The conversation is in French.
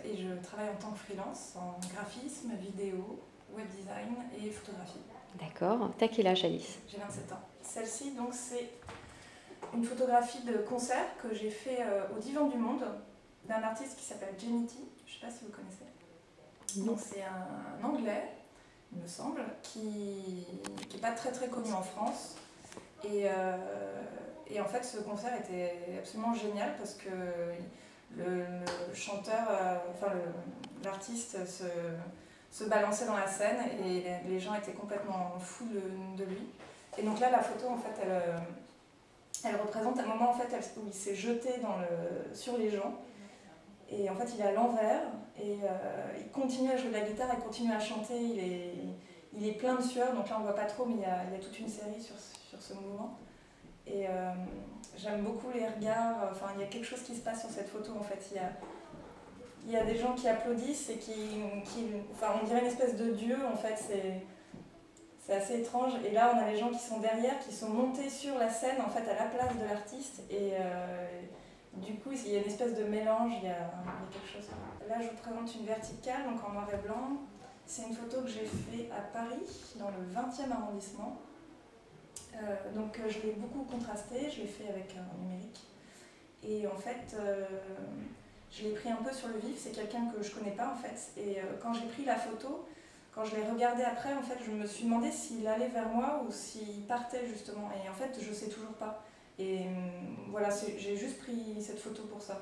et je travaille en tant que freelance en graphisme, vidéo, web design et photographie. D'accord. T'as quel âge, Alice? J'ai 27 ans. Celle-ci, donc, c'est une photographie de concert que j'ai fait au Divan du Monde d'un artiste qui s'appelle Genity. Je ne sais pas si vous connaissez. Donc, c'est un Anglais, il me semble, qui n'est pas très très connu en France. Et en fait, ce concert était absolument génial parce que le chanteur, l'artiste se balançait dans la scène et les gens étaient complètement fous de lui. Et donc là, la photo, en fait, elle représente un moment en fait, où il s'est jeté sur les gens. Et en fait, il est à l'envers et il continue à jouer de la guitare, il continue à chanter, il est plein de sueur, donc là on ne voit pas trop, mais il y a toute une série sur ce mouvement. Et j'aime beaucoup les regards, enfin il y a quelque chose qui se passe sur cette photo en fait. Il y a des gens qui applaudissent et enfin on dirait une espèce de dieu en fait, c'est assez étrange. Et là on a les gens qui sont derrière, qui sont montés sur la scène en fait à la place de l'artiste. Et du coup, il y a une espèce de mélange, il y a quelque chose. Là, je vous présente une verticale, donc en noir et blanc. C'est une photo que j'ai faite à Paris, dans le 20e arrondissement. Donc, je l'ai beaucoup contrasté, je l'ai fait avec un numérique. Et en fait, je l'ai pris un peu sur le vif, c'est quelqu'un que je ne connais pas en fait. Et quand j'ai pris la photo, quand je l'ai regardée après, en fait, je me suis demandé s'il allait vers moi ou s'il partait justement. Et en fait, je ne sais toujours pas. Et voilà, j'ai juste pris cette photo pour ça.